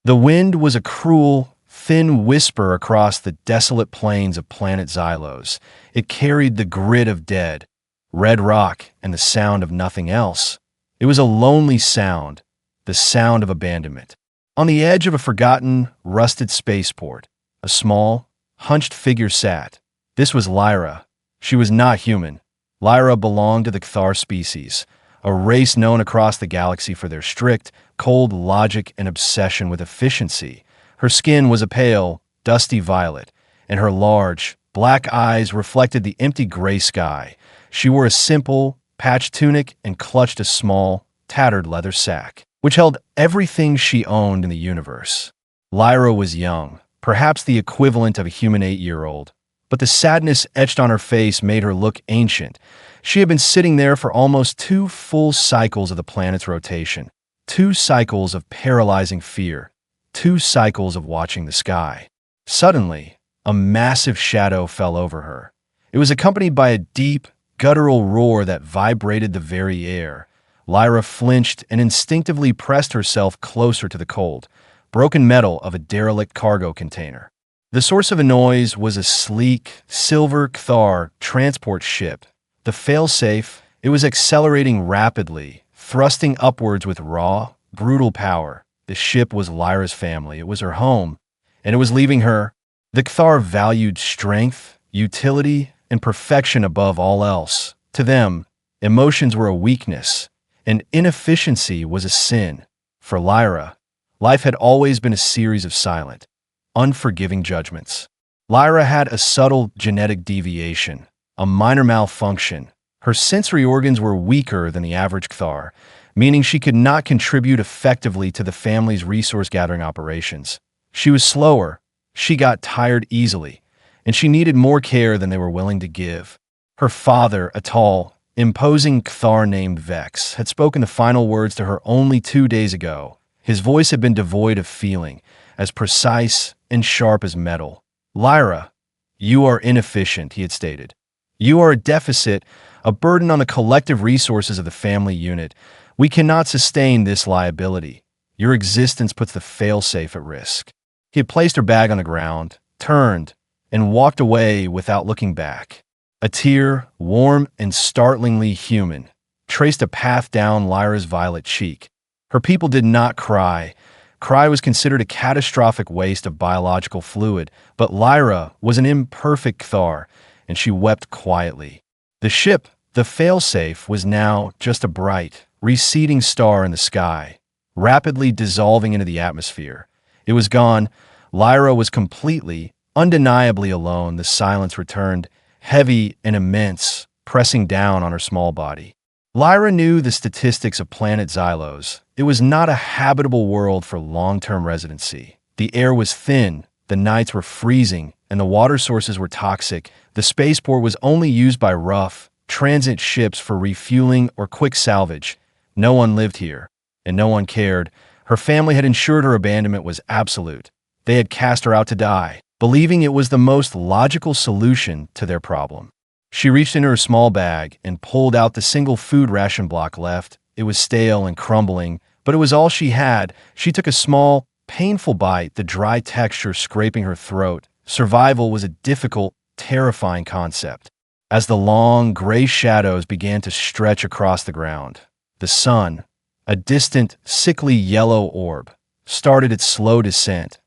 The wind was a cruel, thin whisper across the desolate plains of planet Xylos. It carried the grit of dead, red rock and the sound of nothing else. It was a lonely sound, the sound of abandonment. On the edge of a forgotten, rusted spaceport, a small, hunched figure sat. This was Lyra. She was not human. Lyra belonged to the Cthar species, a race known across the galaxy for their strict, cold logic and obsession with efficiency. Her skin was a pale, dusty violet, and her large, black eyes reflected the empty gray sky. She wore a simple, patched tunic and clutched a small, tattered leather sack, which held everything she owned in the universe. Lyra was young, perhaps the equivalent of a human 8-year-old, but the sadness etched on her face made her look ancient. She had been sitting there for almost 2 full cycles of the planet's rotation, 2 cycles of paralyzing fear, 2 cycles of watching the sky. Suddenly, a massive shadow fell over her. It was accompanied by a deep, guttural roar that vibrated the very air. Lyra flinched and instinctively pressed herself closer to the cold, broken metal of a derelict cargo container. The source of the noise was a sleek, silver Cthar transport ship. The failsafe, it was accelerating rapidly, thrusting upwards with raw, brutal power. The ship was Lyra's family. It was her home, and it was leaving her. The Cthar valued strength, utility, and perfection above all else. To them, emotions were a weakness, and inefficiency was a sin. For Lyra, life had always been a series of silent, unforgiving judgments. Lyra had a subtle genetic deviation, a minor malfunction. Her sensory organs were weaker than the average Cthar, meaning she could not contribute effectively to the family's resource-gathering operations. She was slower, she got tired easily, and she needed more care than they were willing to give. Her father, a tall, imposing Cthar named Vex, had spoken the final words to her only 2 days ago. His voice had been devoid of feeling, as precise and sharp as metal. "Lyra, you are inefficient," he had stated. "You are a deficit, a burden on the collective resources of the family unit. We cannot sustain this liability. Your existence puts the failsafe at risk." He had placed her bag on the ground, turned, and walked away without looking back. A tear, warm and startlingly human, traced a path down Lyra's violet cheek. Her people did not cry. Cry was considered a catastrophic waste of biological fluid, but Lyra was an imperfect Cthar, and she wept quietly. The ship, the failsafe, was now just a bright, receding star in the sky, rapidly dissolving into the atmosphere. It was gone. Lyra was completely, undeniably alone. The silence returned, heavy and immense, pressing down on her small body. Lyra knew the statistics of planet Xylos. It was not a habitable world for long-term residency. The air was thin, the nights were freezing, and the water sources were toxic. The spaceport was only used by rough, transit ships for refueling or quick salvage. No one lived here, and no one cared. Her family had ensured her abandonment was absolute. They had cast her out to die, believing it was the most logical solution to their problem. She reached into her small bag and pulled out the single food ration block left. It was stale and crumbling, but it was all she had. She took a small, painful bite, the dry texture scraping her throat. Survival was a difficult, terrifying concept. As the long, gray shadows began to stretch across the ground, the sun, a distant, sickly yellow orb, started its slow descent.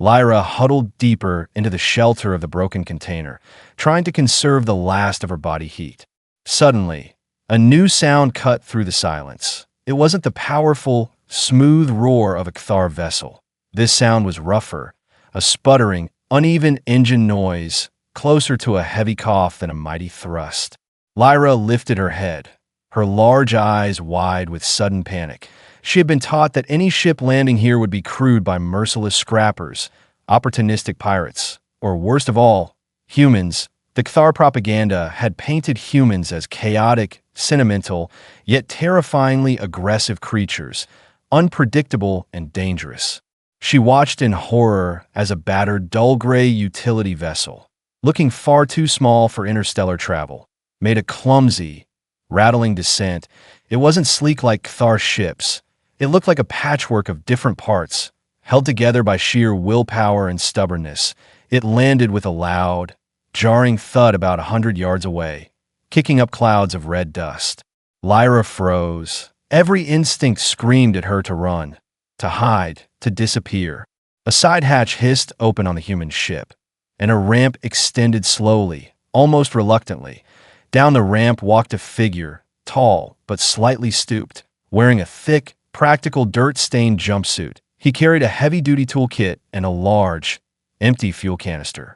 Lyra huddled deeper into the shelter of the broken container, trying to conserve the last of her body heat. Suddenly, a new sound cut through the silence. It wasn't the powerful, smooth roar of a Cthar vessel. This sound was rougher, a sputtering, uneven engine noise, closer to a heavy cough than a mighty thrust. Lyra lifted her head, her large eyes wide with sudden panic. She had been taught that any ship landing here would be crewed by merciless scrappers, opportunistic pirates, or worst of all, humans. The Cthar propaganda had painted humans as chaotic, sentimental, yet terrifyingly aggressive creatures, unpredictable and dangerous. She watched in horror as a battered, dull gray utility vessel, looking far too small for interstellar travel, made a clumsy, rattling descent. It wasn't sleek like Cthar ships. It looked like a patchwork of different parts, Held together by sheer willpower and stubbornness, it landed with a loud, jarring thud about 100 yards away, kicking up clouds of red dust. Lyra froze. Every instinct screamed at her to run, to hide, to disappear. A side hatch hissed open on the human ship, and a ramp extended slowly, almost reluctantly. Down the ramp walked a figure, tall but slightly stooped, wearing a thick, practical dirt-stained jumpsuit. He carried a heavy-duty toolkit and a large, empty fuel canister.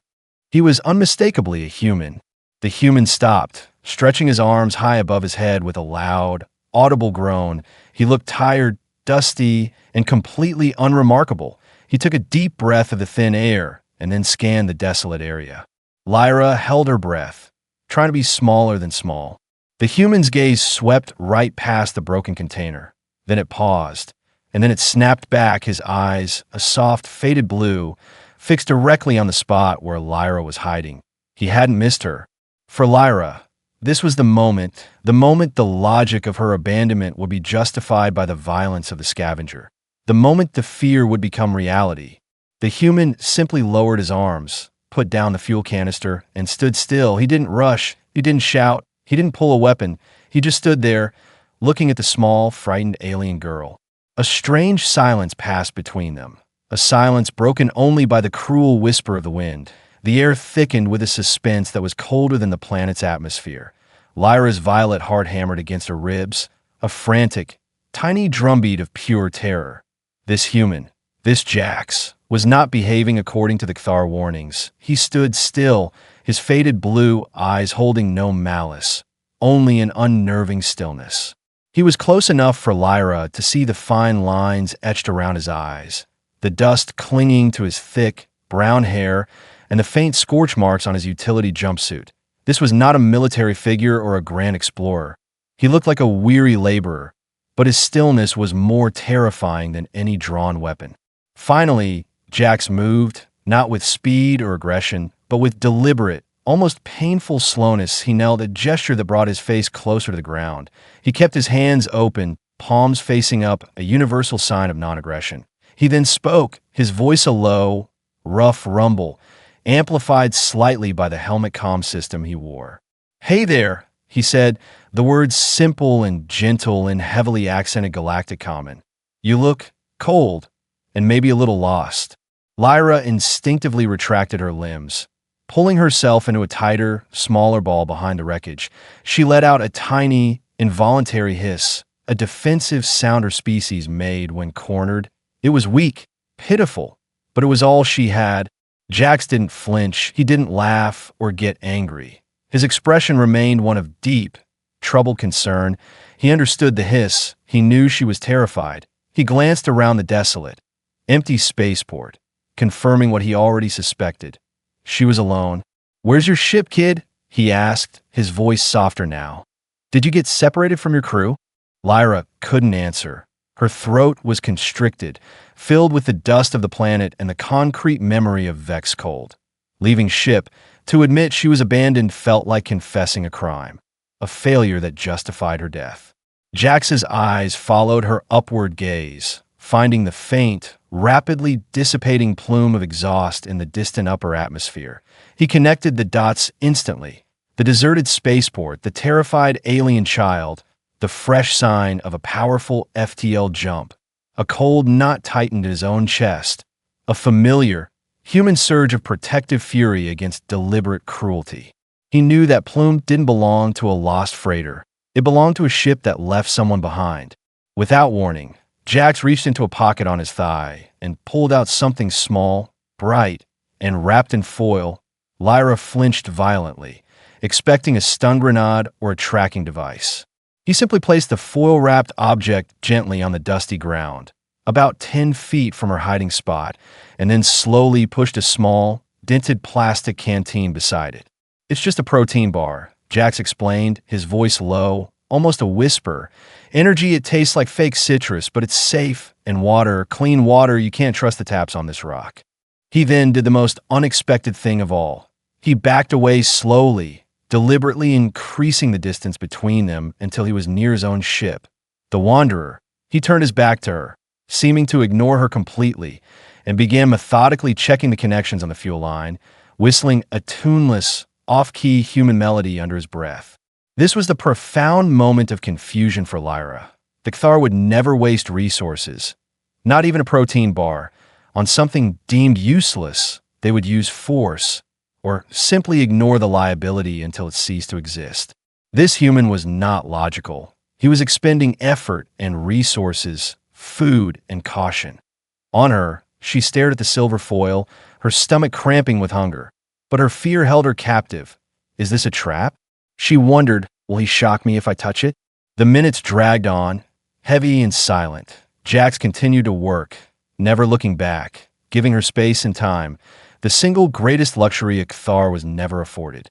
He was unmistakably a human. The human stopped, stretching his arms high above his head with a loud, audible groan. He looked tired, dusty, and completely unremarkable. He took a deep breath of the thin air and then scanned the desolate area. Lyra held her breath, trying to be smaller than small. The human's gaze swept right past the broken container. Then it paused, and then it snapped back, his eyes, a soft, faded blue, fixed directly on the spot where Lyra was hiding. He hadn't missed her. For Lyra, this was the moment the logic of her abandonment would be justified by the violence of the scavenger. The moment the fear would become reality. The human simply lowered his arms, put down the fuel canister, and stood still. He didn't rush, he didn't shout, he didn't pull a weapon. He just stood there, looking at the small, frightened alien girl. A strange silence passed between them, a silence broken only by the cruel whisper of the wind. The air thickened with a suspense that was colder than the planet's atmosphere. Lyra's violet heart hammered against her ribs, a frantic, tiny drumbeat of pure terror. This human, this Jax, was not behaving according to the Kthar warnings. He stood still, his faded blue eyes holding no malice, only an unnerving stillness. He was close enough for Lyra to see the fine lines etched around his eyes, the dust clinging to his thick, brown hair, and the faint scorch marks on his utility jumpsuit. This was not a military figure or a grand explorer. He looked like a weary laborer, but his stillness was more terrifying than any drawn weapon. Finally, Jax moved, not with speed or aggression, but with deliberate, almost painful slowness. He knelt, a gesture that brought his face closer to the ground. He kept his hands open, palms facing up, a universal sign of non-aggression. He then spoke, his voice a low, rough rumble, amplified slightly by the helmet comm system he wore. "Hey there," he said, the words simple and gentle in heavily accented galactic common. "You look cold and maybe a little lost." Lyra instinctively retracted her limbs, pulling herself into a tighter, smaller ball behind the wreckage. She let out a tiny, involuntary hiss, a defensive sound her species made when cornered. It was weak, pitiful, but it was all she had. Jax didn't flinch, he didn't laugh or get angry. His expression remained one of deep, troubled concern. He understood the hiss. He knew she was terrified. He glanced around the desolate, empty spaceport, confirming what he already suspected. She was alone. "Where's your ship, kid?" he asked, his voice softer now. "Did you get separated from your crew?" Lyra couldn't answer. Her throat was constricted, filled with the dust of the planet and the concrete memory of Vex cold. Leaving ship, to admit she was abandoned felt like confessing a crime, a failure that justified her death. Jax's eyes followed her upward gaze, finding the faint, rapidly dissipating plume of exhaust in the distant upper atmosphere. He connected the dots instantly. The deserted spaceport, the terrified alien child, the fresh sign of a powerful FTL jump, a cold knot tightened in his own chest, a familiar, human surge of protective fury against deliberate cruelty. He knew that plume didn't belong to a lost freighter. It belonged to a ship that left someone behind. Without warning, Jax reached into a pocket on his thigh and pulled out something small, bright, and wrapped in foil. Lyra flinched violently, expecting a stun grenade or a tracking device. He simply placed the foil-wrapped object gently on the dusty ground, about 10 feet from her hiding spot, and then slowly pushed a small, dented plastic canteen beside it. "It's just a protein bar," Jax explained, his voice low, almost a whisper. "Energy, it tastes like fake citrus, but it's safe, and water, clean water, you can't trust the taps on this rock." He then did the most unexpected thing of all. He backed away slowly, deliberately increasing the distance between them until he was near his own ship. The Wanderer. He turned his back to her, seeming to ignore her completely, and began methodically checking the connections on the fuel line, whistling a tuneless, off-key human melody under his breath. This was the profound moment of confusion for Lyra. The Kthar would never waste resources, not even a protein bar, on something deemed useless. They would use force, or simply ignore the liability until it ceased to exist. This human was not logical. He was expending effort and resources, food and caution. On her, she stared at the silver foil, her stomach cramping with hunger. But her fear held her captive. Is this a trap? She wondered, will he shock me if I touch it? The minutes dragged on, heavy and silent. Jax continued to work, never looking back, giving her space and time, the single greatest luxury a Kthar was never afforded.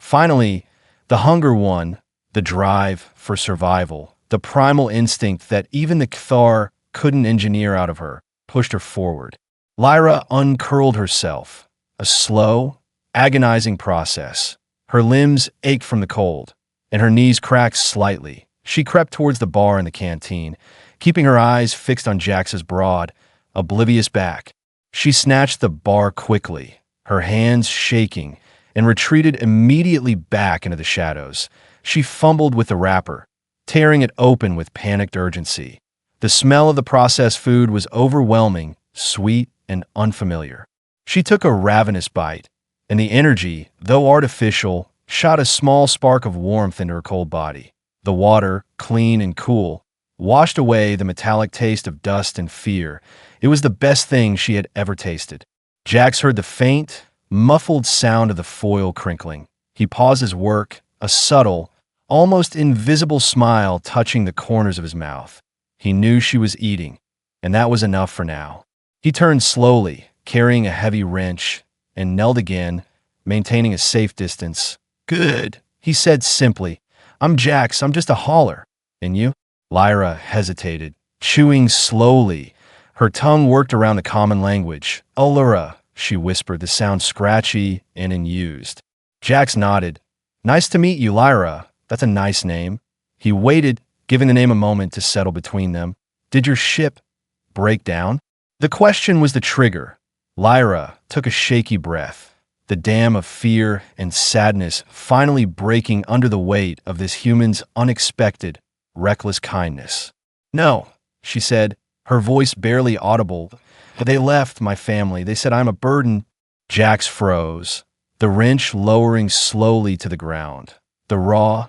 Finally, the hunger won, the drive for survival, the primal instinct that even the Kthar couldn't engineer out of her, pushed her forward. Lyra uncurled herself, a slow, agonizing process. Her limbs ached from the cold, and her knees cracked slightly. She crept towards the bar in the canteen, keeping her eyes fixed on Jax's broad, oblivious back. She snatched the bar quickly, her hands shaking, and retreated immediately back into the shadows. She fumbled with the wrapper, tearing it open with panicked urgency. The smell of the processed food was overwhelming, sweet, and unfamiliar. She took a ravenous bite, and the energy, though artificial, shot a small spark of warmth into her cold body. The water, clean and cool, washed away the metallic taste of dust and fear. It was the best thing she had ever tasted. Jax heard the faint, muffled sound of the foil crinkling. He paused his work, a subtle, almost invisible smile touching the corners of his mouth. He knew she was eating, and that was enough for now. He turned slowly, carrying a heavy wrench, and knelt again, maintaining a safe distance. "Good," he said simply. "I'm Jax, I'm just a hauler. And you?" Lyra hesitated, chewing slowly. Her tongue worked around the common language. "Allura," she whispered, the sound scratchy and unused. Jax nodded. "Nice to meet you, Lyra. That's a nice name." He waited, giving the name a moment to settle between them. "Did your ship break down?" The question was the trigger. Lyra took a shaky breath, the dam of fear and sadness finally breaking under the weight of this human's unexpected, reckless kindness. "No," she said, her voice barely audible. "They left my family. They said I'm a burden." Jax froze, the wrench lowering slowly to the ground. The raw,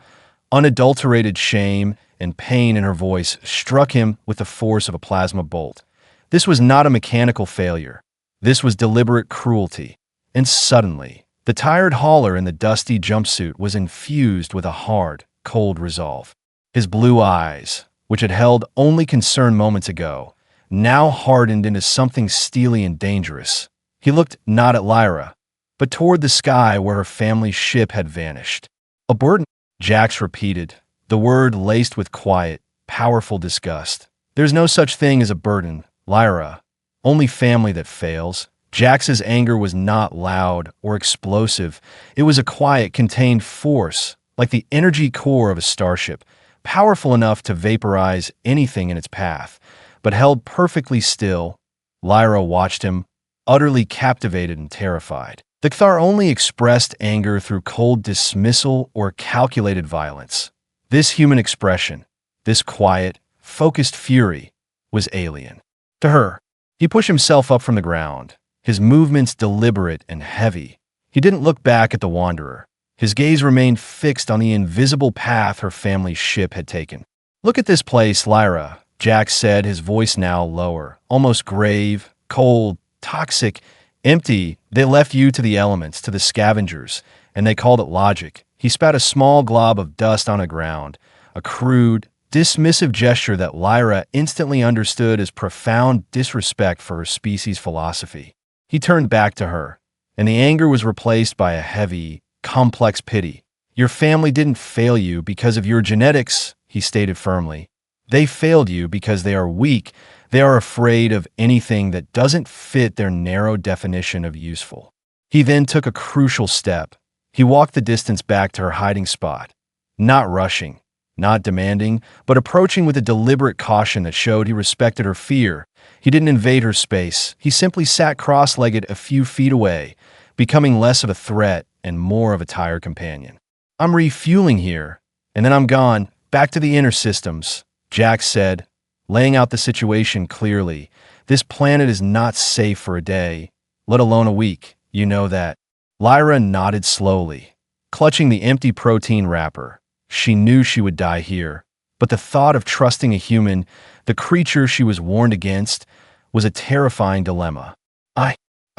unadulterated shame and pain in her voice struck him with the force of a plasma bolt. This was not a mechanical failure. This was deliberate cruelty. And suddenly, the tired hauler in the dusty jumpsuit was infused with a hard, cold resolve. His blue eyes, which had held only concern moments ago, now hardened into something steely and dangerous. He looked not at Lyra, but toward the sky where her family's ship had vanished. "A burden," Jax repeated, the word laced with quiet, powerful disgust. "There's no such thing as a burden, Lyra. Only family that fails." Jax's anger was not loud or explosive. It was a quiet, contained force, like the energy core of a starship, powerful enough to vaporize anything in its path, but held perfectly still. Lyra watched him, utterly captivated and terrified. The Kthar only expressed anger through cold dismissal or calculated violence. This human expression, this quiet, focused fury, was alien to her. He pushed himself up from the ground, his movements deliberate and heavy. He didn't look back at the wanderer. His gaze remained fixed on the invisible path her family's ship had taken. "Look at this place, Lyra," Jax said, his voice now lower, almost grave, cold, toxic, empty. "They left you to the elements, to the scavengers, and they called it logic." He spat a small glob of dust on the ground, a crude, dismissive gesture that Lyra instantly understood as profound disrespect for her species' philosophy. He turned back to her, and the anger was replaced by a heavy, complex pity. "Your family didn't fail you because of your genetics," he stated firmly. "They failed you because they are weak. They are afraid of anything that doesn't fit their narrow definition of useful." He then took a crucial step. He walked the distance back to her hiding spot, not rushing, not demanding, but approaching with a deliberate caution that showed he respected her fear. He didn't invade her space. He simply sat cross-legged a few feet away, becoming less of a threat and more of a tired companion. "I'm refueling here, and then I'm gone, back to the inner systems," Jax said, laying out the situation clearly. "This planet is not safe for a day, let alone a week. You know that." Lyra nodded slowly, clutching the empty protein wrapper. She knew she would die here, but the thought of trusting a human, the creature she was warned against, was a terrifying dilemma. I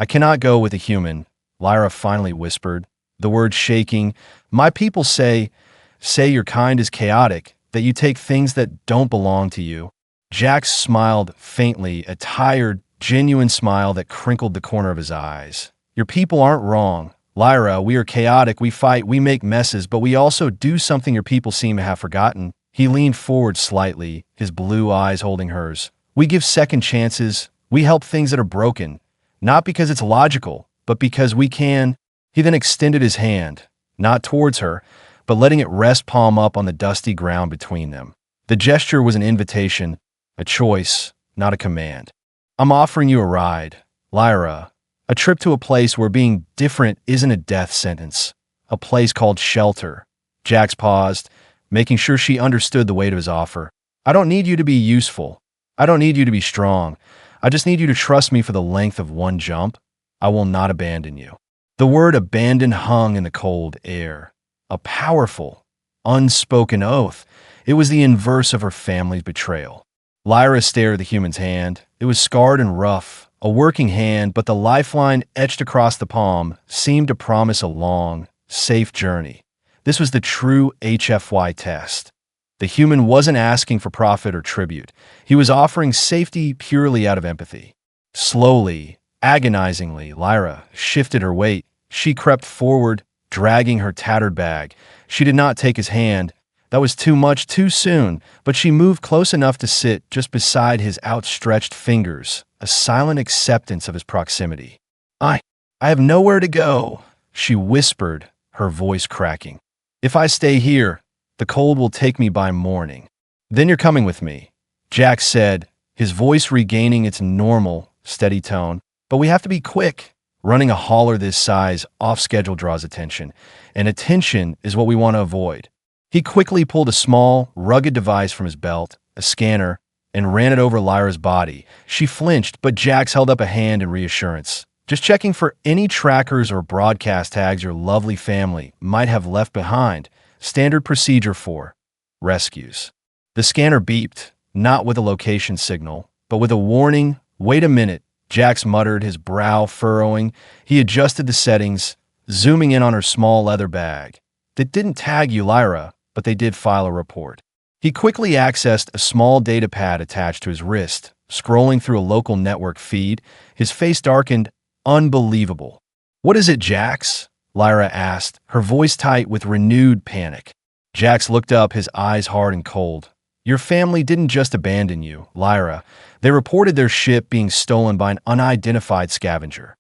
cannot go with a human," Lyra finally whispered, the words shaking. "My people say your kind is chaotic, that you take things that don't belong to you." Jax smiled faintly, a tired, genuine smile that crinkled the corner of his eyes. "Your people aren't wrong, Lyra. We are chaotic, we fight, we make messes, but we also do something your people seem to have forgotten." He leaned forward slightly, his blue eyes holding hers. "We give second chances. We help things that are broken, not because it's logical, but because we can." He then extended his hand, not towards her, but letting it rest palm up on the dusty ground between them. The gesture was an invitation, a choice, not a command. "I'm offering you a ride, Lyra. A trip to a place where being different isn't a death sentence. A place called shelter." Jax paused, making sure she understood the weight of his offer. "I don't need you to be useful. I don't need you to be strong. I just need you to trust me for the length of one jump. I will not abandon you." The word abandon hung in the cold air. A powerful, unspoken oath. It was the inverse of her family's betrayal. Lyra stared at the human's hand. It was scarred and rough, a working hand, but the lifeline etched across the palm seemed to promise a long, safe journey. This was the true HFY test. The human wasn't asking for profit or tribute. He was offering safety purely out of empathy. Slowly, agonizingly, Lyra shifted her weight. She crept forward, dragging her tattered bag. She did not take his hand. That was too much too soon, but she moved close enough to sit just beside his outstretched fingers, a silent acceptance of his proximity. I have nowhere to go," she whispered, her voice cracking. "If I stay here, the cold will take me by morning." "Then you're coming with me," Jax said, his voice regaining its normal, steady tone. "But we have to be quick. Running a hauler this size off schedule draws attention, and attention is what we want to avoid." He quickly pulled a small, rugged device from his belt, a scanner, and ran it over Lyra's body. She flinched, but Jax held up a hand in reassurance. "Just checking for any trackers or broadcast tags your lovely family might have left behind. Standard procedure for rescues." The scanner beeped, not with a location signal, but with a warning. "Wait a minute," Jax muttered, his brow furrowing. He adjusted the settings, zooming in on her small leather bag. "They didn't tag you, Lyra, but they did file a report." He quickly accessed a small data pad attached to his wrist, scrolling through a local network feed. His face darkened. "Unbelievable." "What is it, Jax?" Lyra asked, her voice tight with renewed panic. Jax looked up, his eyes hard and cold. "Your family didn't just abandon you, Lyra. They reported their ship being stolen by an unidentified scavenger,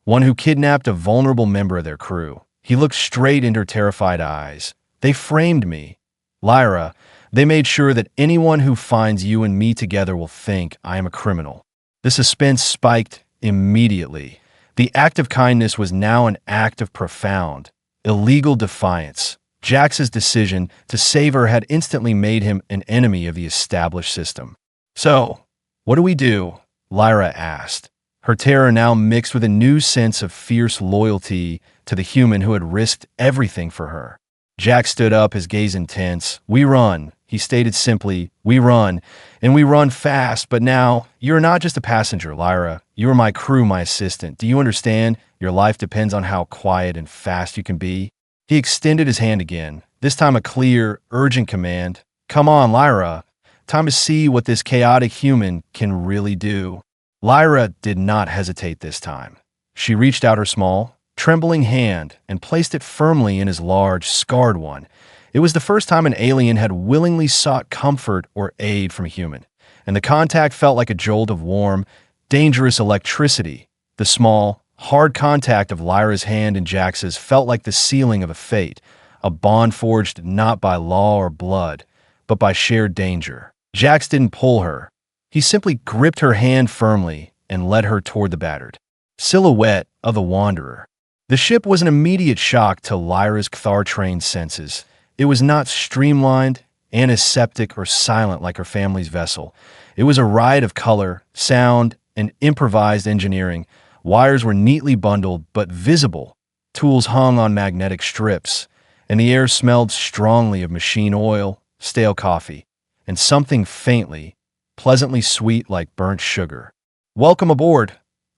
one who kidnapped a vulnerable member of their crew." He looked straight into her terrified eyes. "They framed me, Lyra. They made sure that anyone who finds you and me together will think I am a criminal." The suspense spiked immediately. The act of kindness was now an act of profound, illegal defiance. Jax's decision to save her had instantly made him an enemy of the established system. "So, what do we do?" Lyra asked, her terror now mixed with a new sense of fierce loyalty to the human who had risked everything for her. Jax stood up, his gaze intense. "We run," he stated simply. "We run, and we run fast, but now, you are not just a passenger, Lyra. You are my crew, my assistant. Do you understand? Your life depends on how quiet and fast you can be." He extended his hand again, this time a clear, urgent command. "Come on, Lyra. Time to see what this chaotic human can really do." Lyra did not hesitate this time. She reached out her small, trembling hand and placed it firmly in his large, scarred one. It was the first time an alien had willingly sought comfort or aid from a human, and the contact felt like a jolt of warm, dangerous electricity. The small, hard contact of Lyra's hand in Jax's felt like the sealing of a fate, a bond forged not by law or blood, but by shared danger. Jax didn't pull her. He simply gripped her hand firmly and led her toward the battered silhouette of the Wanderer. The ship was an immediate shock to Lyra's Cthar-trained senses. It was not streamlined, antiseptic, or silent like her family's vessel. It was a riot of color, sound, and improvised engineering. Wires were neatly bundled but visible. Tools hung on magnetic strips, and the air smelled strongly of machine oil, stale coffee, and something faintly, pleasantly sweet like burnt sugar. "Welcome aboard,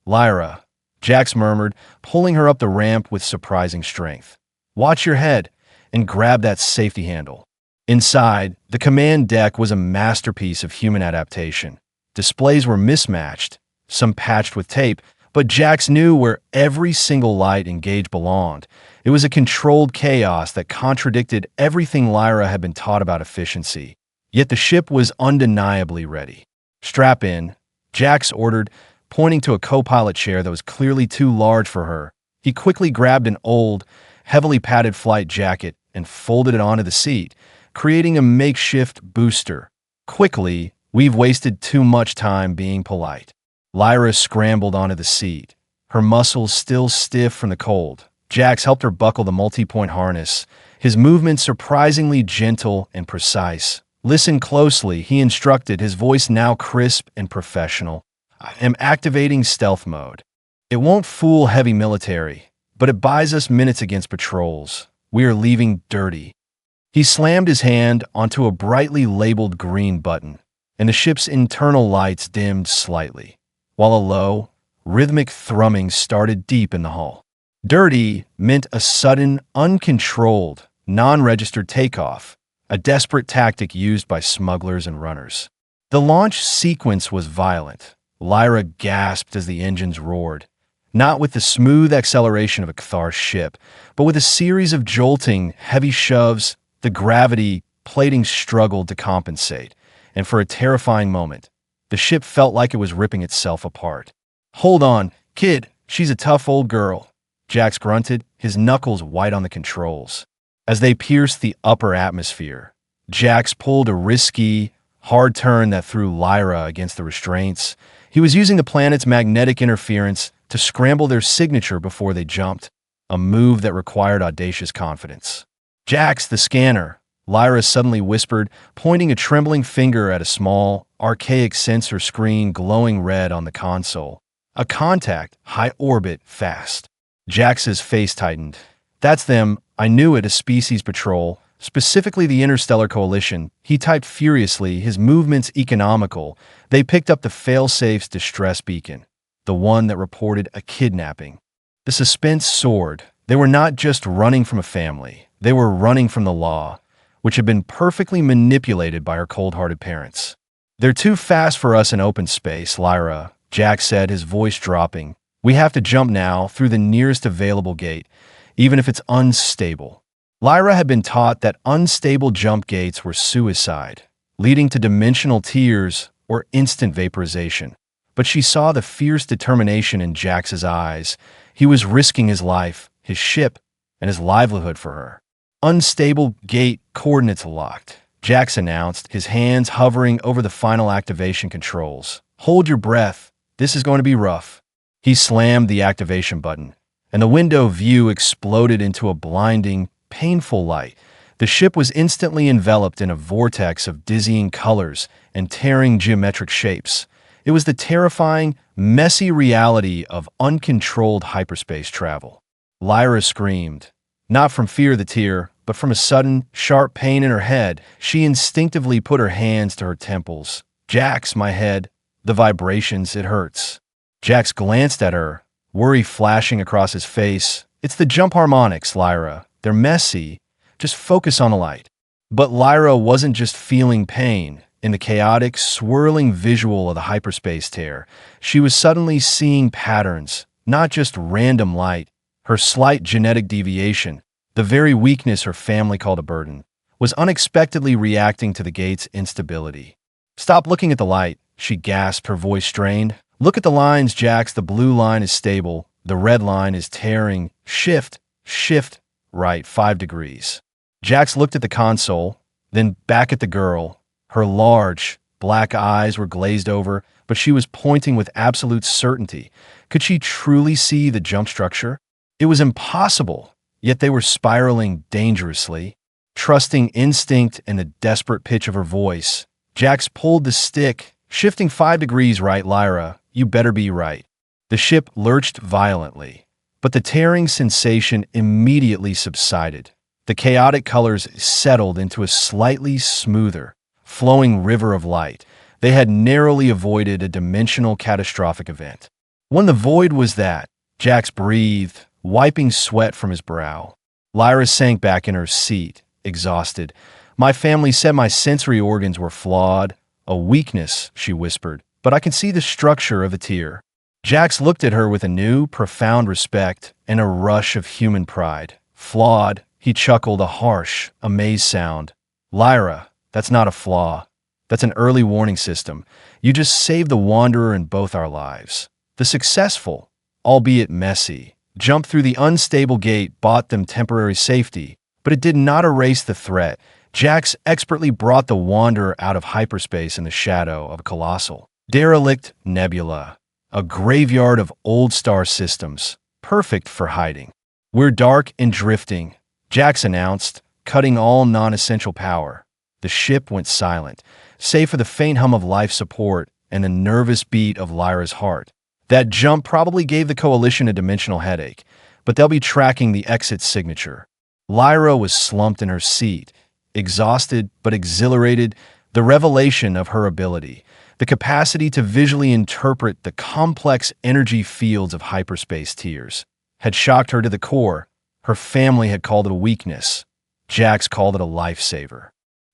Lyra," Jax murmured, pulling her up the ramp with surprising strength. "Watch your head and grab that safety handle." Inside, the command deck was a masterpiece of human adaptation. Displays were mismatched, some patched with tape, but Jax knew where every single light and gauge belonged. It was a controlled chaos that contradicted everything Lyra had been taught about efficiency. Yet the ship was undeniably ready. "Strap in," Jax ordered, pointing to a co-pilot chair that was clearly too large for her. He quickly grabbed an old, heavily padded flight jacket and folded it onto the seat, creating a makeshift booster. "Quickly, we've wasted too much time being polite." Lyra scrambled onto the seat, her muscles still stiff from the cold. Jax helped her buckle the multi-point harness, his movements surprisingly gentle and precise. "Listen closely," he instructed, his voice now crisp and professional. "I am activating stealth mode. It won't fool heavy military, but it buys us minutes against patrols. We are leaving dirty." He slammed his hand onto a brightly labeled green button, and the ship's internal lights dimmed slightly, while a low, rhythmic thrumming started deep in the hull. Dirty meant a sudden, uncontrolled, non-registered takeoff, a desperate tactic used by smugglers and runners. The launch sequence was violent. Lyra gasped as the engines roared, not with the smooth acceleration of a Cthar ship, but with a series of jolting, heavy shoves. The gravity plating struggled to compensate, and for a terrifying moment, the ship felt like it was ripping itself apart. "Hold on, kid, she's a tough old girl," Jax grunted, his knuckles white on the controls. As they pierced the upper atmosphere, Jax pulled a risky, hard turn that threw Lyra against the restraints. He was using the planet's magnetic interference to scramble their signature before they jumped, a move that required audacious confidence. "Jax, the scanner," Lyra suddenly whispered, pointing a trembling finger at a small, archaic sensor screen glowing red on the console. "A contact, high orbit, fast." Jax's face tightened. "That's them. I knew it, a species patrol, specifically the Interstellar Coalition." He typed furiously, his movements economical. They picked up the failsafe's distress beacon, the one that reported a kidnapping. The suspense soared. They were not just running from a family. They were running from the law, which had been perfectly manipulated by her cold-hearted parents. "They're too fast for us in open space, Lyra," Jax said, his voice dropping. "We have to jump now through the nearest available gate, even if it's unstable." Lyra had been taught that unstable jump gates were suicide, leading to dimensional tears or instant vaporization. But she saw the fierce determination in Jax's eyes. He was risking his life, his ship, and his livelihood for her. "Unstable gate coordinates locked," Jax announced, his hands hovering over the final activation controls. "Hold your breath. This is going to be rough." He slammed the activation button, and the window view exploded into a blinding, painful light. The ship was instantly enveloped in a vortex of dizzying colors and tearing geometric shapes. It was the terrifying, messy reality of uncontrolled hyperspace travel. Lyra screamed, not from fear of the tear, but from a sudden, sharp pain in her head. She instinctively put her hands to her temples. "Jax, my head. The vibrations, it hurts." Jax glanced at her, worry flashing across his face. "It's the jump harmonics, Lyra. They're messy. Just focus on the light." But Lyra wasn't just feeling pain. In the chaotic, swirling visual of the hyperspace tear, she was suddenly seeing patterns, not just random light. Her slight genetic deviation, the very weakness her family called a burden, was unexpectedly reacting to the gate's instability. "Stop looking at the light," she gasped, her voice strained. "Look at the lines, Jax. The blue line is stable. The red line is tearing. Shift, shift, right, 5 degrees." Jax looked at the console. then back at the girl. Her large, black eyes were glazed over, but she was pointing with absolute certainty. Could she truly see the jump structure? It was impossible, yet they were spiraling dangerously. Trusting instinct and the desperate pitch of her voice, Jax pulled the stick, shifting 5 degrees right. Lyra, you better be right. The ship lurched violently, but the tearing sensation immediately subsided. The chaotic colors settled into a slightly smoother, flowing river of light. They had narrowly avoided a dimensional catastrophic event. When the void was that, Jax breathed, wiping sweat from his brow. Lyra sank back in her seat, exhausted. My family said my sensory organs were flawed. A weakness, she whispered, but I can see the structure of a tear. Jax looked at her with a new, profound respect and a rush of human pride. Flawed, he chuckled, a harsh, amazed sound. Lyra, that's not a flaw. That's an early warning system. You just saved the Wanderer and both our lives. The successful, albeit messy, jump through the unstable gate bought them temporary safety, but it did not erase the threat. Jax expertly brought the Wanderer out of hyperspace in the shadow of a colossal, derelict nebula, a graveyard of old star systems, perfect for hiding. We're dark and drifting, Jax announced, cutting all non-essential power. The ship went silent, save for the faint hum of life support and the nervous beat of Lyra's heart. That jump probably gave the Coalition a dimensional headache, but they'll be tracking the exit signature. Lyra was slumped in her seat, exhausted but exhilarated. The revelation of her ability, the capacity to visually interpret the complex energy fields of hyperspace tears, had shocked her to the core. Her family had called it a weakness. Jax called it a lifesaver.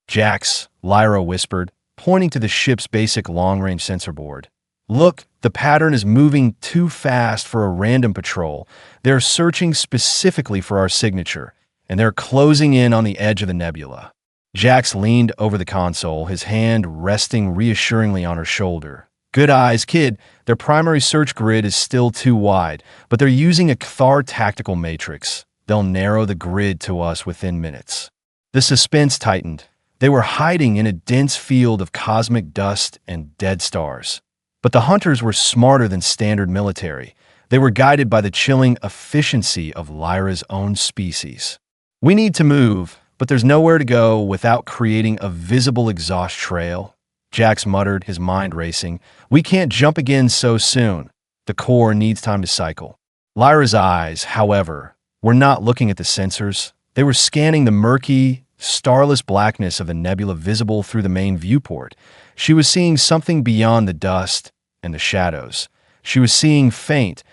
Jax, Lyra whispered, pointing to the ship's basic long-range sensor board. Look, the pattern is moving too fast for a random patrol. They're searching specifically for our signature, and they're closing in on the edge of the nebula. Jax leaned over the console, his hand resting reassuringly on her shoulder. Good eyes, kid. Their primary search grid is still too wide, but they're using a Cathar tactical matrix. They'll narrow the grid to us within minutes. The suspense tightened. They were hiding in a dense field of cosmic dust and dead stars. But the hunters were smarter than standard military. They were guided by the chilling efficiency of Lyra's own species. We need to move, but there's nowhere to go without creating a visible exhaust trail. Jax muttered, his mind racing. We can't jump again so soon. The core needs time to cycle. Lyra's eyes, however, were not looking at the sensors. They were scanning the murky, starless blackness of the nebula visible through the main viewport. She was seeing something beyond the dust and the shadows. She was seeing faint,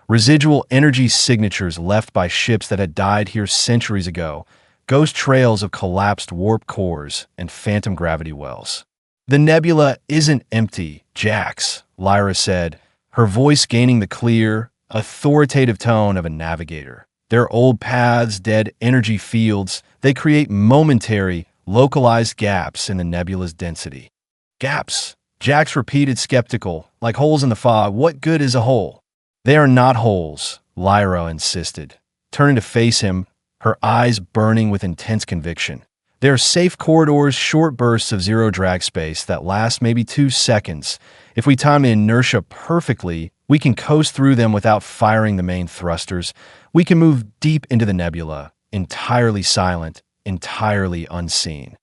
residual energy signatures left by ships that had died here centuries ago, ghost trails of collapsed warp cores and phantom gravity wells. The nebula isn't empty, Jax, Lyra said, her voice gaining the clear, authoritative tone of a navigator. Their old paths, dead energy fields, they create momentary, localized gaps in the nebula's density. Gaps, Jax repeated, skeptical, like holes in the fog. What good is a hole? They are not holes, Lyra insisted, turning to face him, her eyes burning with intense conviction. They are safe corridors, short bursts of zero-drag space that last maybe 2 seconds. If we time the inertia perfectly, we can coast through them without firing the main thrusters. We can move deep into the nebula, entirely silent, entirely unseen.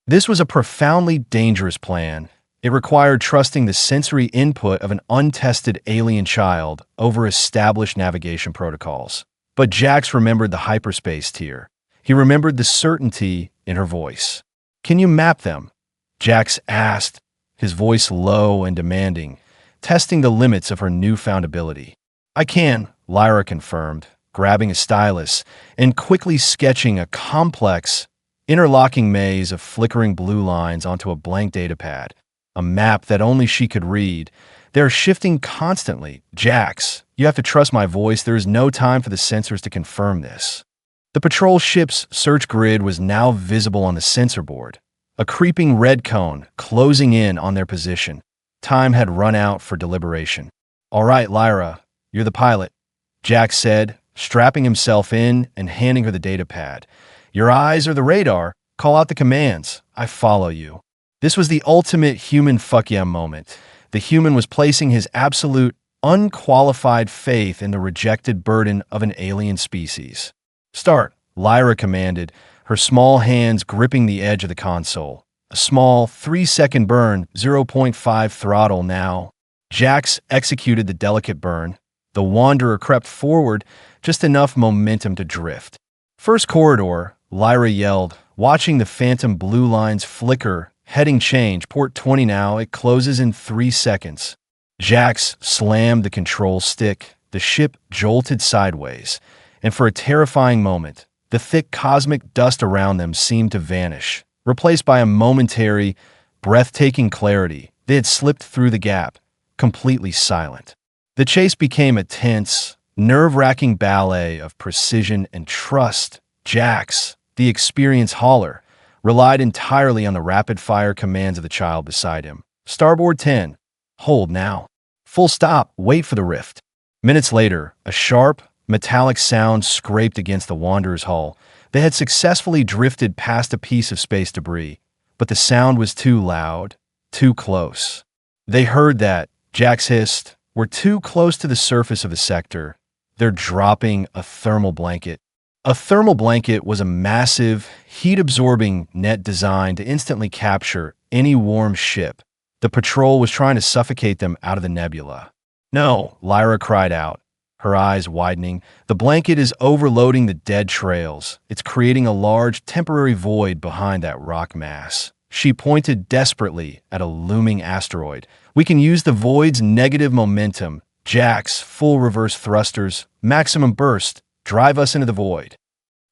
This was a profoundly dangerous plan. It required trusting the sensory input of an untested alien child over established navigation protocols. But Jax remembered the hyperspace tier. He remembered the certainty in her voice. Can you map them? Jax asked, his voice low and demanding, testing the limits of her newfound ability. I can, Lyra confirmed, grabbing a stylus and quickly sketching a complex, interlocking maze of flickering blue lines onto a blank datapad, a map that only she could read. They're shifting constantly. Jax, you have to trust my voice. There is no time for the sensors to confirm this. The patrol ship's search grid was now visible on the sensor board, a creeping red cone closing in on their position. Time had run out for deliberation. All right, Lyra, you're the pilot, Jax said, strapping himself in and handing her the datapad. Your eyes are the radar. Call out the commands. I follow you. This was the ultimate human fuck yeah moment. The human was placing his absolute, unqualified faith in the rejected burden of an alien species. Start, Lyra commanded, her small hands gripping the edge of the console. A small, 3-second burn, 0.5 throttle now. Jax executed the delicate burn. The Wanderer crept forward, just enough momentum to drift. First corridor, Lyra yelled, watching the phantom blue lines flicker. Heading change, port 20 now, it closes in 3 seconds. Jax slammed the control stick. The ship jolted sideways, and for a terrifying moment, the thick cosmic dust around them seemed to vanish, replaced by a momentary, breathtaking clarity. They had slipped through the gap, completely silent. The chase became a tense, nerve-wracking ballet of precision and trust. Jax, the experienced hauler, relied entirely on the rapid-fire commands of the child beside him. Starboard 10. Hold now. Full stop. Wait for the rift. Minutes later, a sharp, metallic sound scraped against the Wanderer's hull. They had successfully drifted past a piece of space debris, but the sound was too loud, too close. They heard that, Jax hissed. We're too close to the surface of the sector. They're dropping a thermal blanket. A thermal blanket was a massive, heat-absorbing net designed to instantly capture any warm ship. The patrol was trying to suffocate them out of the nebula. No, Lyra cried out, her eyes widening. The blanket is overloading the dead trails. It's creating a large, temporary void behind that rock mass. She pointed desperately at a looming asteroid. We can use the void's negative momentum. Jax, full reverse thrusters, maximum burst. Drive us into the void.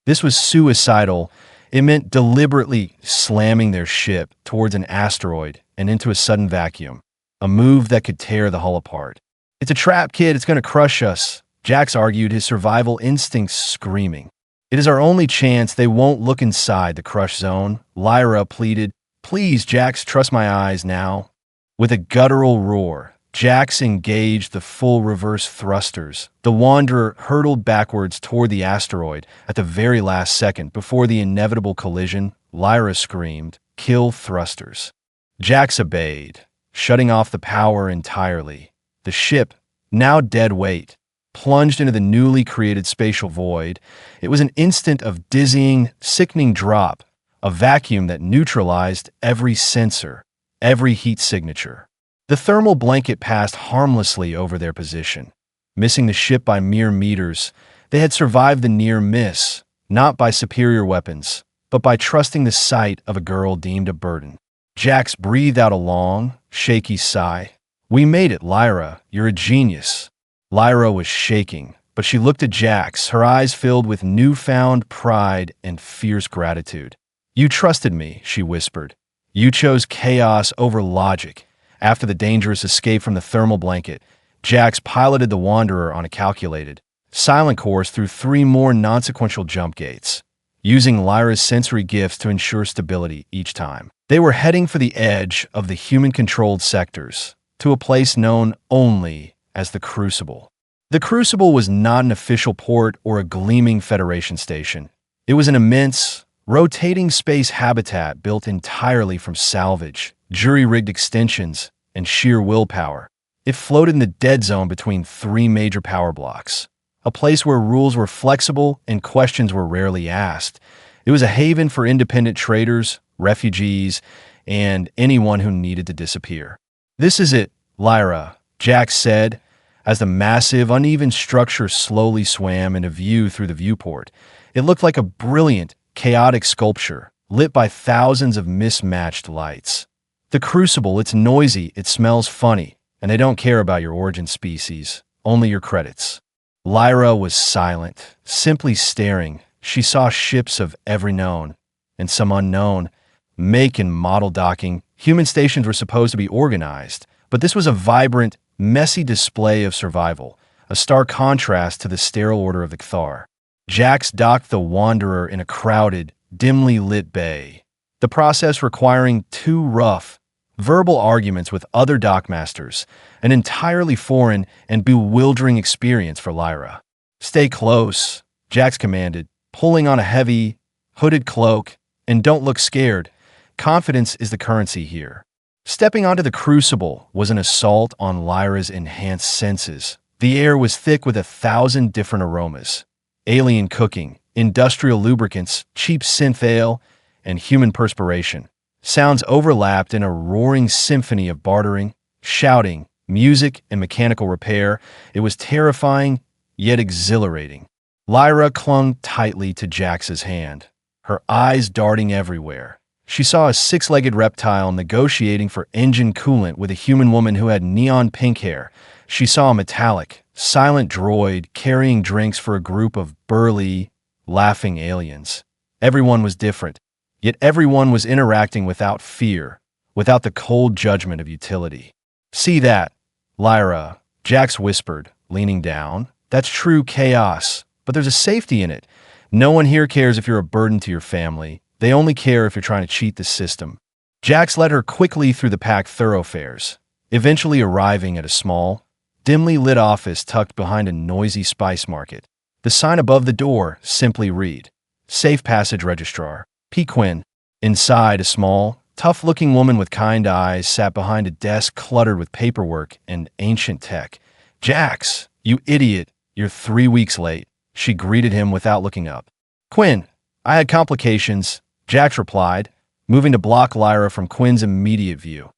This was suicidal. It meant deliberately slamming their ship towards an asteroid and into a sudden vacuum, a move that could tear the hull apart. It's a trap, kid. It's going to crush us, Jax argued, his survival instincts screaming. It is our only chance. They won't look inside the crush zone, Lyra pleaded. Please, Jax, trust my eyes now. With a guttural roar, Jax engaged the full reverse thrusters. The Wanderer hurtled backwards toward the asteroid at the very last second before the inevitable collision. Lyra screamed, "Kill thrusters." Jax obeyed, shutting off the power entirely. The ship, now dead weight, plunged into the newly created spatial void. It was an instant of dizzying, sickening drop, a vacuum that neutralized every sensor, every heat signature. The thermal blanket passed harmlessly over their position. Missing the ship by mere meters, they had survived the near miss, not by superior weapons, but by trusting the sight of a girl deemed a burden. Jax breathed out a long, shaky sigh. We made it, Lyra. You're a genius. Lyra was shaking, but she looked at Jax, her eyes filled with newfound pride and fierce gratitude. You trusted me, she whispered. You chose chaos over logic. After the dangerous escape from the thermal blanket, Jax piloted the Wanderer on a calculated, silent course through 3 more non-sequential jump gates, using Lyra's sensory gifts to ensure stability each time. They were heading for the edge of the human-controlled sectors, to a place known only as the Crucible. The Crucible was not an official port or a gleaming Federation station. It was an immense, rotating space habitat built entirely from salvage, jury-rigged extensions, and sheer willpower. It floated in the dead zone between 3 major power blocks, a place where rules were flexible and questions were rarely asked. It was a haven for independent traders, refugees, and anyone who needed to disappear. This is it, Lyra, Jax said, as the massive, uneven structure slowly swam into view through the viewport. It looked like a brilliant, chaotic sculpture, lit by thousands of mismatched lights. The Crucible, it's noisy, it smells funny, and they don't care about your origin species, only your credits. Lyra was silent, simply staring. She saw ships of every known, and some unknown, make and model docking. Human stations were supposed to be organized, but this was a vibrant, messy display of survival, a stark contrast to the sterile order of the Cthar. Jax docked the Wanderer in a crowded, dimly lit bay, the process requiring 2 rough, verbal arguments with other dockmasters, an entirely foreign and bewildering experience for Lyra. Stay close, Jax commanded, pulling on a heavy, hooded cloak. And don't look scared. Confidence is the currency here. Stepping onto the crucible was an assault on Lyra's enhanced senses. The air was thick with 1,000 different aromas. Alien cooking, industrial lubricants, cheap synth ale, and human perspiration. Sounds overlapped in a roaring symphony of bartering, shouting, music, and mechanical repair. It was terrifying, yet exhilarating. Lyra clung tightly to Jax's hand, her eyes darting everywhere. She saw a six-legged reptile negotiating for engine coolant with a human woman who had neon pink hair. She saw a metallic, silent droid carrying drinks for a group of burly, laughing aliens. Everyone was different, yet everyone was interacting without fear, without the cold judgment of utility. "See that, Lyra," Jax whispered, leaning down. "That's true chaos, but there's a safety in it. No one here cares if you're a burden to your family. They only care if you're trying to cheat the system." Jax led her quickly through the packed thoroughfares, eventually arriving at a small, dimly lit office tucked behind a noisy spice market. The sign above the door simply read, "Safe Passage Registrar, P. Quinn." Inside, a small, tough-looking woman with kind eyes sat behind a desk cluttered with paperwork and ancient tech. "Jax, you idiot, you're 3 weeks late," she greeted him without looking up. "Quinn, I had complications," Jax replied, moving to block Lyra from Quinn's immediate view.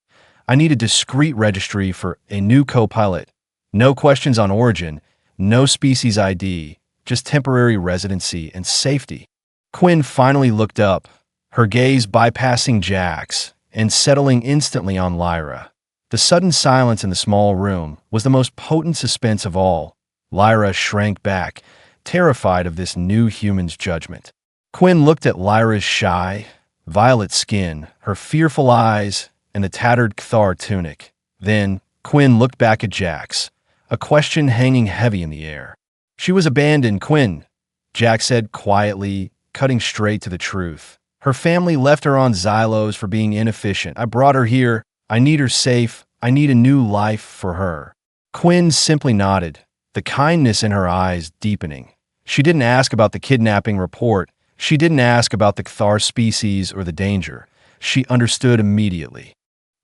"I need a discreet registry for a new co-pilot. No questions on origin, no species ID, just temporary residency and safety." Quinn finally looked up, her gaze bypassing Jax and settling instantly on Lyra. The sudden silence in the small room was the most potent suspense of all. Lyra shrank back, terrified of this new human's judgment. Quinn looked at Lyra's shy, violet skin, her fearful eyes, and the tattered Kthar tunic. Then, Quinn looked back at Jax, a question hanging heavy in the air. "She was abandoned, Quinn," Jax said quietly, cutting straight to the truth. "Her family left her on Xylos for being inefficient. I brought her here. I need her safe. I need a new life for her." Quinn simply nodded, the kindness in her eyes deepening. She didn't ask about the kidnapping report. She didn't ask about the Kthar species or the danger. She understood immediately.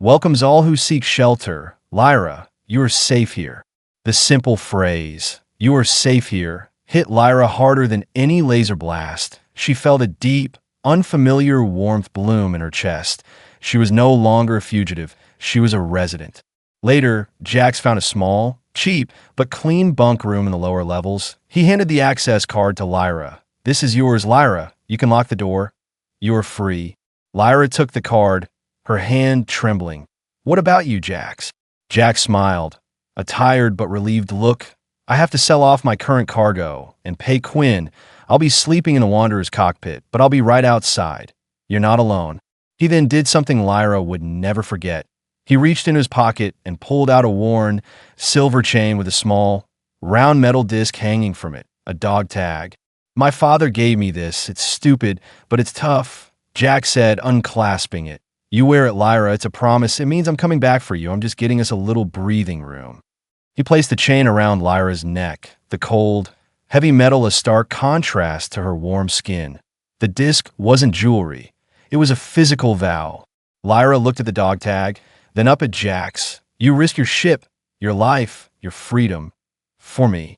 "Welcomes all who seek shelter. Lyra, you are safe here." The simple phrase, "You are safe here," hit Lyra harder than any laser blast. She felt a deep, unfamiliar warmth bloom in her chest. She was no longer a fugitive. She was a resident. Later, Jax found a small, cheap, but clean bunk room in the lower levels. He handed the access card to Lyra. "This is yours, Lyra. You can lock the door. You are free." Lyra took the card, her hand trembling. "What about you, Jax?" Jax smiled, a tired but relieved look. "I have to sell off my current cargo and pay Quinn. I'll be sleeping in the Wanderer's cockpit, but I'll be right outside. You're not alone." He then did something Lyra would never forget. He reached into his pocket and pulled out a worn, silver chain with a small, round metal disc hanging from it, a dog tag. "My father gave me this. It's stupid, but it's tough," Jack said, unclasping it. "You wear it, Lyra. It's a promise. It means I'm coming back for you. I'm just getting us a little breathing room." He placed the chain around Lyra's neck, the cold, heavy metal a stark contrast to her warm skin. The disc wasn't jewelry. It was a physical vow. Lyra looked at the dog tag, then up at Jax. "You risk your ship, your life, your freedom. For me."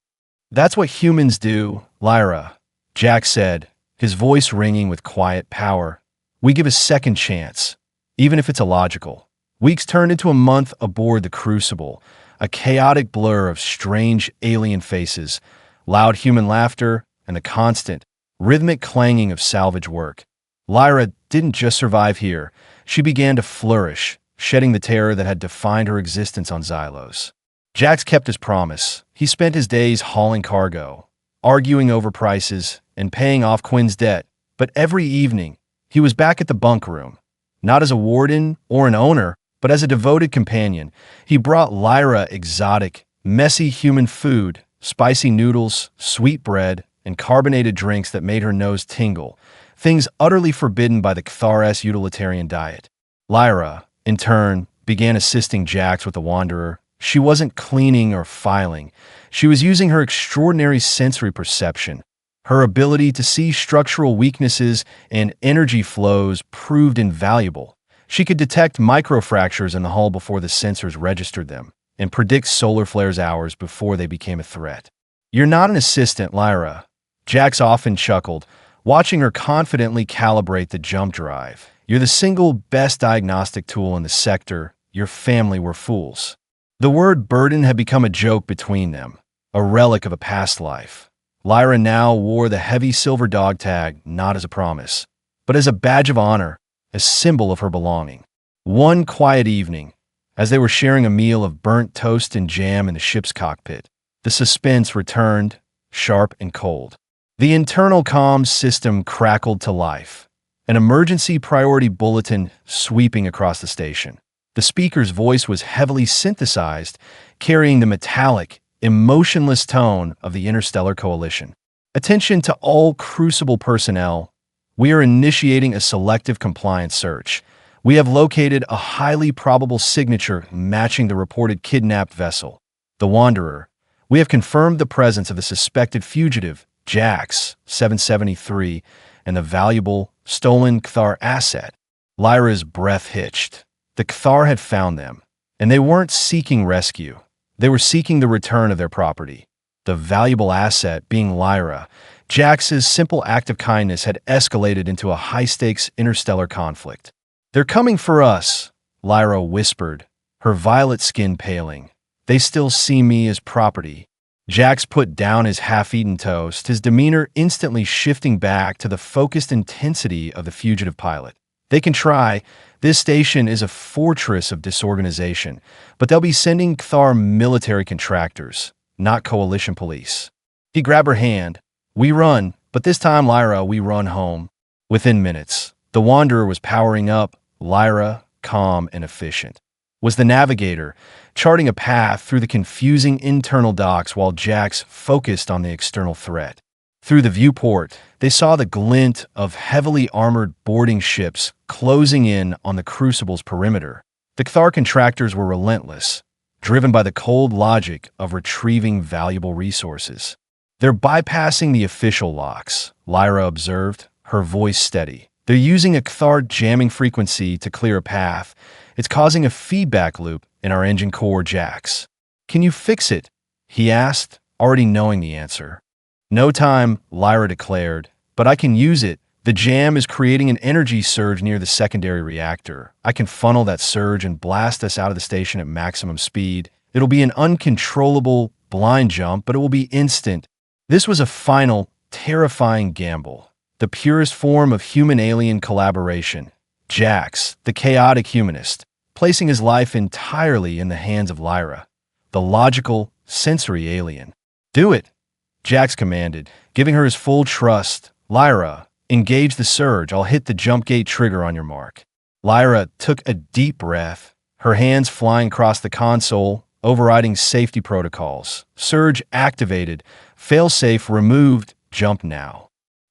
"That's what humans do, Lyra," Jax said, his voice ringing with quiet power. "We give a second chance, even if it's illogical." Weeks turned into a month aboard the Crucible, a chaotic blur of strange alien faces, loud human laughter, and the constant, rhythmic clanging of salvage work. Lyra didn't just survive here. She began to flourish, shedding the terror that had defined her existence on Xylos. Jax kept his promise. He spent his days hauling cargo, arguing over prices, and paying off Quinn's debt. But every evening, he was back at the bunk room, not as a warden or an owner, but as a devoted companion. He brought Lyra exotic, messy human food, spicy noodles, sweet bread, and carbonated drinks that made her nose tingle, things utterly forbidden by the Kthar-S utilitarian diet. Lyra, in turn, began assisting Jax with the Wanderer. She wasn't cleaning or filing. She was using her extraordinary sensory perception, Her ability to see structural weaknesses and energy flows proved invaluable. She could detect microfractures in the hull before the sensors registered them and predict solar flares hours before they became a threat. "You're not an assistant, Lyra," Jax often chuckled, watching her confidently calibrate the jump drive. "You're the single best diagnostic tool in the sector. Your family were fools." The word burden had become a joke between them, a relic of a past life. Lyra now wore the heavy silver dog tag not as a promise, but as a badge of honor, a symbol of her belonging. One quiet evening, as they were sharing a meal of burnt toast and jam in the ship's cockpit, the suspense returned, sharp and cold. The internal comms system crackled to life, an emergency priority bulletin sweeping across the station. The speaker's voice was heavily synthesized, carrying the metallic, emotionless tone of the Interstellar Coalition. "Attention to all Crucible personnel. We are initiating a selective compliance search. We have located a highly probable signature matching the reported kidnapped vessel, the Wanderer. We have confirmed the presence of the suspected fugitive, Jax, 773, and the valuable, stolen Kthar asset." Lyra's breath hitched. The Kthar had found them, and they weren't seeking rescue. They were seeking the return of their property. The valuable asset being Lyra. Jax's simple act of kindness had escalated into a high-stakes interstellar conflict. "They're coming for us," Lyra whispered, her violet skin paling. "They still see me as property." Jax put down his half-eaten toast, his demeanor instantly shifting back to the focused intensity of the fugitive pilot. "They can try. This station is a fortress of disorganization, but they'll be sending Kthar military contractors, not coalition police." He grabbed her hand. "We run, but this time, Lyra, we run home." Within minutes, the Wanderer was powering up. Lyra, calm and efficient, was the navigator, charting a path through the confusing internal docks while Jax focused on the external threat. Through the viewport, they saw the glint of heavily armored boarding ships closing in on the Crucible's perimeter. The Kthar contractors were relentless, driven by the cold logic of retrieving valuable resources. "They're bypassing the official locks," Lyra observed, her voice steady. "They're using a Kthar jamming frequency to clear a path. It's causing a feedback loop in our engine core, Jax." "Can you fix it?" he asked, already knowing the answer. "No time," Lyra declared, "but I can use it. The jam is creating an energy surge near the secondary reactor. I can funnel that surge and blast us out of the station at maximum speed. It'll be an uncontrollable blind jump, but it will be instant." This was a final, terrifying gamble, the purest form of human-alien collaboration. Jax, the chaotic humanist, placing his life entirely in the hands of Lyra, the logical, sensory alien. "Do it," Jax commanded, giving her his full trust. "Lyra, engage the surge. I'll hit the jump gate trigger on your mark." Lyra took a deep breath, her hands flying across the console, overriding safety protocols. Surge activated, failsafe removed, jump now.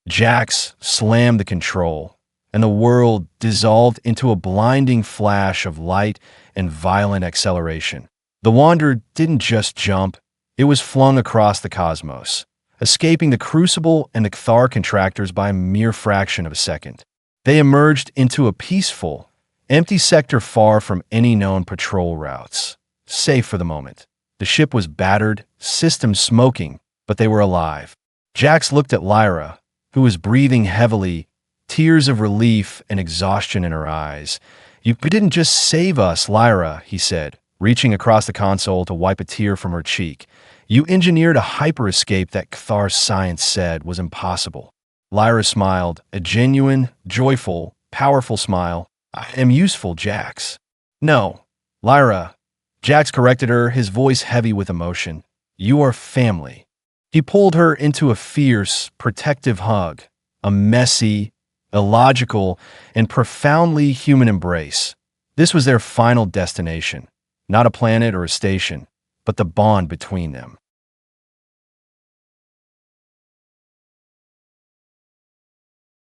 Jax slammed the control, and the world dissolved into a blinding flash of light and violent acceleration. The Wanderer didn't just jump, it was flung across the cosmos, escaping the Crucible and the Kthar contractors by a mere fraction of a second. They emerged into a peaceful, empty sector far from any known patrol routes. Safe for the moment. The ship was battered, systems smoking, but they were alive. Jax looked at Lyra, who was breathing heavily, tears of relief and exhaustion in her eyes. "You didn't just save us, Lyra," he said, reaching across the console to wipe a tear from her cheek. "You engineered a hyper-escape that Kthar science said was impossible." Lyra smiled, a genuine, joyful, powerful smile. "I am useful, Jax." "No, Lyra," Jax corrected her, his voice heavy with emotion. "You are family." He pulled her into a fierce, protective hug, a messy, illogical, and profoundly human embrace. This was their final destination, not a planet or a station, but the bond between them.